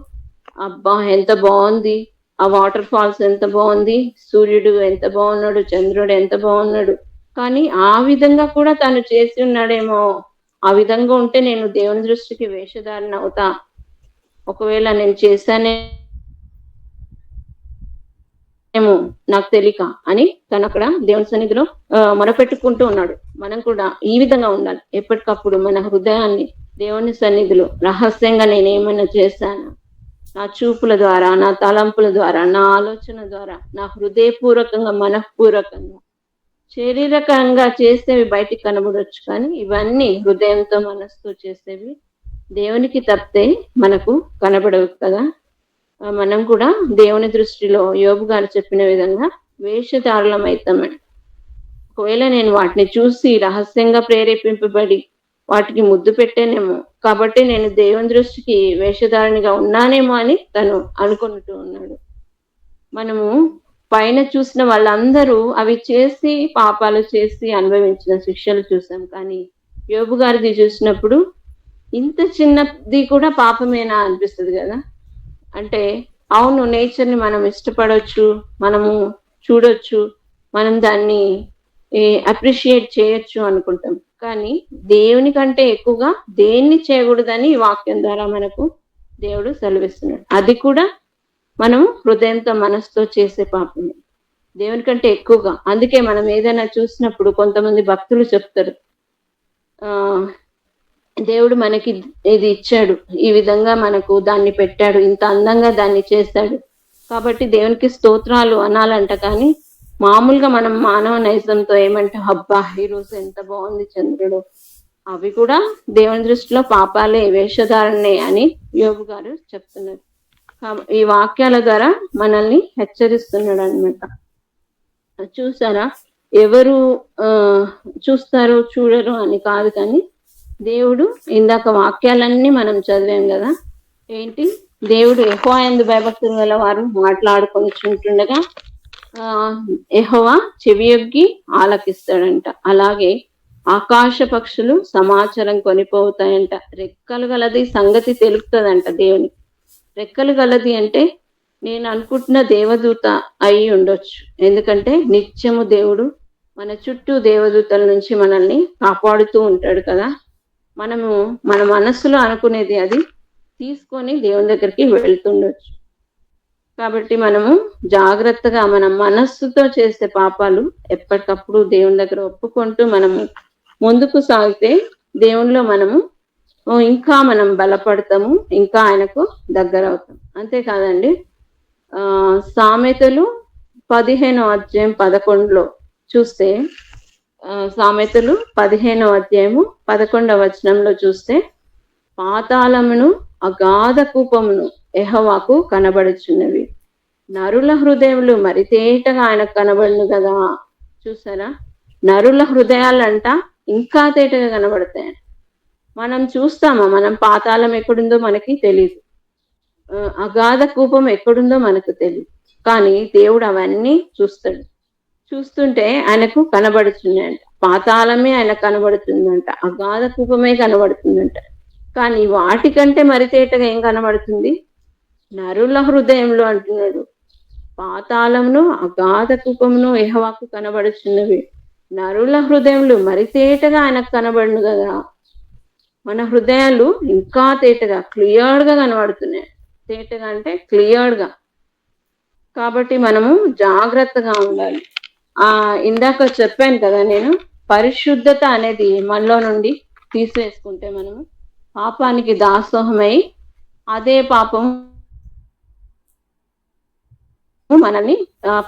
అబ్బా ఎంత బాగుంది, ఆ వాటర్ ఫాల్స్ ఎంత బాగుంది, సూర్యుడు ఎంత బాగున్నాడు, చంద్రుడు ఎంత బాగున్నాడు. కానీ ఆ విధంగా కూడా తను చేసి ఉన్నాడేమో. ఆ విధంగా ఉంటే నేను దేవుని దృష్టికి వేషధారణ అవుతా, ఒకవేళ నేను చేశానేమో నాకు తెలియక అని తను అక్కడ దేవుని సన్నిధిలో మొరపెట్టుకుంటూ ఉన్నాడు. మనం కూడా ఈ విధంగా ఉండాలి. ఎప్పటికప్పుడు మన హృదయాన్ని దేవుని సన్నిధిలో రహస్యంగా నేనేమైనా చేశాను, నా చూపుల ద్వారా, నా తలంపుల ద్వారా, నా ఆలోచన ద్వారా, నా హృదయపూర్వకంగా మనఃపూర్వకంగా శారీరకంగా చేసేవి బయటికి కనబడవచ్చు, కానీ ఇవన్నీ హృదయంతో మనసుతో చేసేవి దేవునికి తప్పితే మనకు కనబడవు కదా. మనం కూడా దేవుని దృష్టిలో యోబు గారు చెప్పిన విధంగా వేషధారులం అవుతామని. ఒకవేళ నేను వాటిని చూసి రహస్యంగా ప్రేరేపింపబడి వాటికి ముద్దు పెట్టానేమో, కాబట్టి నేను దేవుని దృష్టికి వేషధారణిగా ఉన్నానేమో అని తను అనుకుంటూ ఉన్నాడు. మనము పైన చూసిన వాళ్ళందరూ అవి చేసి పాపాలు చేసి అనుభవించిన శిక్షలు చూసాం. కానీ యోబు గారిది చూసినప్పుడు ఇంత చిన్నది కూడా పాపమేనా అనిపిస్తుంది కదా. అంటే అవును, నేచర్ని మనం ఇష్టపడవచ్చు, మనము చూడొచ్చు, మనం దాన్ని అప్రిషియేట్ చేయొచ్చు అనుకుంటాం. కానీ దేవుని కంటే ఎక్కువగా దేన్ని చేయకూడదని ఈ వాక్యం ద్వారా మనకు దేవుడు సెలవిస్తున్నాడు. అది కూడా మనం హృదయంతో మనసుతో చేసే పాపమే, దేవుని కంటే ఎక్కువగా. అందుకే మనం ఏదైనా చూసినప్పుడు కొంతమంది భక్తులు చెప్తారు, దేవుడు మనకి ఇది ఇచ్చాడు, ఈ విధంగా మనకు దాన్ని పెట్టాడు, ఇంత అందంగా దాన్ని చేశాడు, కాబట్టి దేవునికి స్తోత్రాలు అనాలంట. కానీ మామూలుగా మనం మానవ నైజంతో ఏమంటే, అబ్బా ఈరోజు ఎంత బాగుంది చంద్రుడు, అవి కూడా దేవుని దృష్టిలో పాపాలే, వేషధారణే అని యోబు గారు చెప్తున్నారు. ఈ వాక్యాల ద్వారా మనల్ని హెచ్చరిస్తున్నాడు అన్నమాట. చూసారా, ఎవరు చూస్తారు చూడరు అని కాదు, కానీ దేవుడు ఇందాక వాక్యాలన్నీ మనం చదివాం కదా. ఏంటి, దేవుడు యెహోవా యందు భయభక్తులు గల వారు మాట్లాడుకొని చుంటుండగా యెహోవా చెవియొగ్గి ఆలకిస్తాడంట. అలాగే ఆకాశ పక్షులు సమాచారం కొనిపోతాయంట. రెక్కలు గలది సంగతి తెలుపుతుందంట దేవుని. రెక్కలు గలది అంటే నేను అనుకుంటున్న దేవదూత అయి ఉండొచ్చు. ఎందుకంటే నిత్యము దేవుడు మన చుట్టూ దేవదూతల నుంచి మనల్ని కాపాడుతూ ఉంటాడు కదా. మనము మన మనస్సులో అనుకునేది అది తీసుకొని దేవుని దగ్గరికి వెళ్తుండొచ్చు. కాబట్టి మనము జాగ్రత్తగా మన మనస్సుతో చేసే పాపాలు ఎప్పటికప్పుడు దేవుని దగ్గర ఒప్పుకుంటూ మనము ముందుకు సాగితే దేవునిలో మనము ఇంకా మనం బలపడతాము, ఇంకా ఆయనకు దగ్గర అవుతాం. అంతేకాదండి, సామెతలు 15వ అధ్యాయం 11లో చూస్తే, సామెతలు 15వ అధ్యాయము 11వ వచనంలో చూస్తే, పాతాళమును అగాధ కూపమును యెహోవాకు కనబడుచున్నవి, నరుల హృదయములు మరి తేటగా ఆయనకు కనబడును కదా. చూసారా, నరుల హృదయాలంట ఇంకా తేటగా కనబడతాయి. మనం చూస్తామా, మనం పాతాళం ఎక్కడుందో మనకి తెలియదు, అగాధ కూపం ఎక్కడుందో మనకు తెలియదు, కానీ దేవుడు అవన్నీ చూస్తాడు. చూస్తుంటే ఆయనకు కనబడుతుందంట, పాతాళమే ఆయన కనబడుతుందంట, అగాధ కూపమే కనబడుతుందంట. కానీ వాటికంటే మరి తేటగా ఏం కనబడుతుంది? నరుల హృదయంలో అంటున్నాడు. పాతాళమును అగాధ కూపమును యెహోవాకు కనబడుచున్నవి, నరుల హృదయములు మరి తేటగా ఆయనకు కనబడును కదా. మన హృదయాలు ఇంకా తేటగా క్లియర్గా కనబడుతున్నాయి. తేటగా అంటే క్లియర్గా. కాబట్టి మనము జాగ్రత్తగా ఉండాలి. ఇందాక చెప్పాను కదా నేను, పరిశుద్ధత అనేది మనలో నుండి తీసివేసుకుంటే మనము పాపానికి దాసోహమై అదే పాపం మనల్ని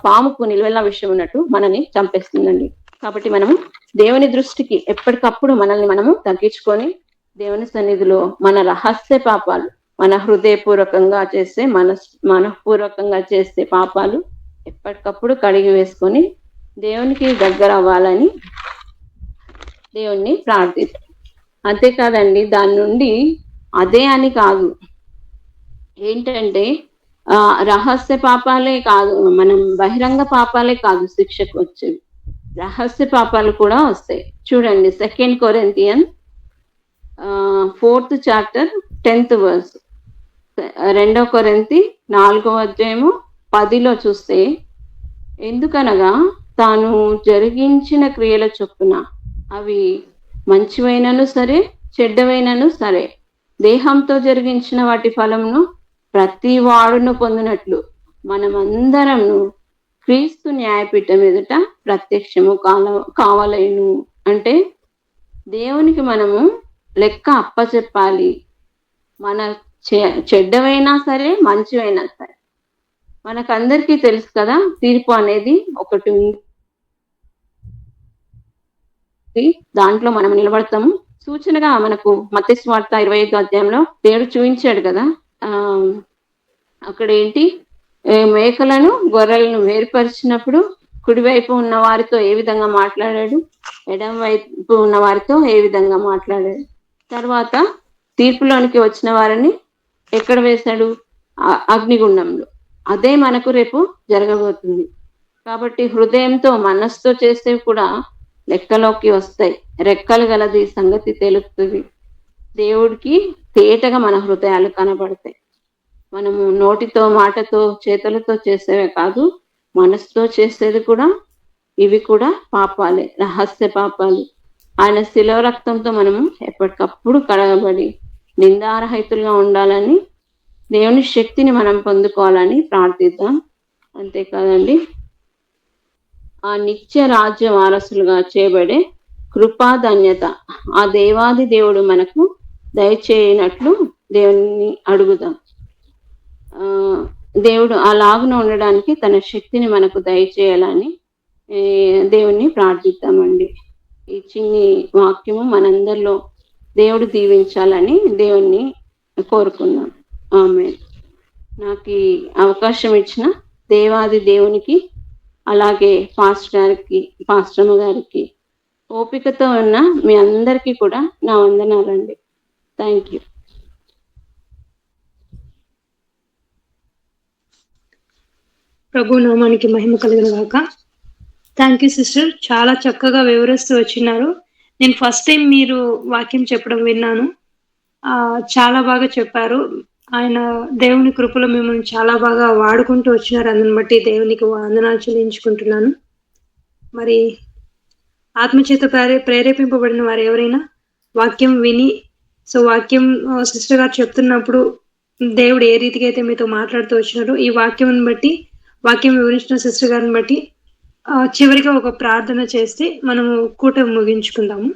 పాముకు నిలువెల్లా విషయం ఉన్నట్టు మనల్ని చంపేస్తుందండి. కాబట్టి మనము దేవుని దృష్టికి ఎప్పటికప్పుడు మనల్ని మనము తగ్గించుకొని దేవుని సన్నిధిలో మన రహస్య పాపాలు, మన హృదయపూర్వకంగా చేస్తే మనఃపూర్వకంగా చేస్తే పాపాలు ఎప్పటికప్పుడు కడిగి వేసుకొని దేవునికి దగ్గర అవ్వాలని దేవుణ్ణి ప్రార్థిస్తాం. అంతేకాదండి, దాని నుండి అదే అని కాదు, ఏంటంటే రహస్య పాపాలే కాదు, మనం బహిరంగ పాపాలే కాదు శిక్షకు వచ్చేవి, రహస్య పాపాలు కూడా వస్తాయి. చూడండి 2 Corinthians 4th chapter 10th verse, 2 కొరింథీ 4వ అధ్యాయము 10లో చూస్తే, ఎందుకనగా తాను జరిగించిన క్రియల చొప్పున అవి మంచివైనను సరే చెడ్డవైనను సరే దేహంతో జరిగించిన వాటి ఫలమును ప్రతి వాడును పొందినట్లు మనమందరము క్రీస్తు న్యాయపీఠం ఎదుట ప్రత్యక్షము కావాలను. అంటే దేవునికి మనము లెక్క అప్పచెప్పాలి. మన చెడ్డవైనా సరే మంచివైనా సరే. మనకందరికీ తెలుసు కదా, తీర్పు అనేది ఒకటి ఉంది, దాంట్లో మనం నిలబడతాము. సూచనగా మనకు మత్తయి సువార్త 25వ అధ్యాయంలో దేవుడు చూపించాడు కదా, అక్కడ ఏంటి, మేకలను గొర్రెలను వేరుపరిచినప్పుడు కుడివైపు ఉన్న వారితో ఏ విధంగా మాట్లాడాడు, ఎడమ వైపు ఉన్న వారితో ఏ విధంగా మాట్లాడాడు. తర్వాత తీర్పులోనికి వచ్చిన వారిని ఎక్కడ వేశాడు? అగ్నిగుండంలో. అదే మనకు రేపు జరగబోతుంది. కాబట్టి హృదయంతో మనస్సుతో చేసేవి కూడా లెక్కలోకి వస్తాయి. రెక్కలు గలది సంగతి తెలుస్తుంది. దేవుడికి తేటగా మన హృదయాలు కనబడతాయి. మనము నోటితో, మాటతో, చేతులతో చేసేవే కాదు, మనసుతో చేసేది కూడా, ఇవి కూడా పాపాలే, రహస్య పాపాలు. ఆయన శిలువ రక్తంతో మనము ఎప్పటికప్పుడు కడగబడి నిందారహితులుగా ఉండాలని, దేవుని శక్తిని మనం పొందుకోవాలని ప్రార్థిద్దాం. అంతేకాదండి, ఆ నిత్య రాజ్య వారసులుగా చేయబడే కృపాధన్యత ఆ దేవాది దేవుడు మనకు దయచేయనట్లు దేవుని అడుగుదాం. దేవుడు అలాగున ఉండడానికి తన శక్తిని మనకు దయచేయాలని దేవుణ్ణి ప్రార్థిద్దామండి. ఈ చిన్ని వాక్యము మనందరిలో దేవుడు దీవించాలని దేవుణ్ణి కోరుకుందాం. ఆమేన్. నాకు ఈ అవకాశం ఇచ్చిన దేవాది దేవునికి, అలాగే పాస్టమ్మ గారికి, ఓపికతో ఉన్న మీ అందరికీ కూడా నా వందనాలండి. Thank you. ప్రభు నామానికి మహిమ కలిగిన గాక. థ్యాంక్ యూ సిస్టర్, చాలా చక్కగా వివరిస్తూ వచ్చినారు. నేను ఫస్ట్ టైం మీరు వాక్యం చెప్పడం విన్నాను. చాలా బాగా చెప్పారు. ఆయన దేవుని కృపలో మిమ్మల్ని చాలా బాగా వాడుకుంటూ వచ్చినారు. అందుని బట్టి దేవునికి వందనాలు చెల్లించుకుంటున్నాను. మరి ఆత్మచేత ప్రేరేపింపబడిన వారు ఎవరైనా వాక్యం విని, సో వాక్యం సిస్టర్ గారు చెప్తున్నప్పుడు దేవుడు ఏ రీతిగా అయితే మీతో మాట్లాడుతూ వచ్చినారో, ఈ వాక్యం బట్టి, వాక్యం వివరించిన సిస్టర్ గారిని బట్టి చివరిగా ఒక ప్రార్థన చేస్తే మనము కూటమి ముగించుకుందాము.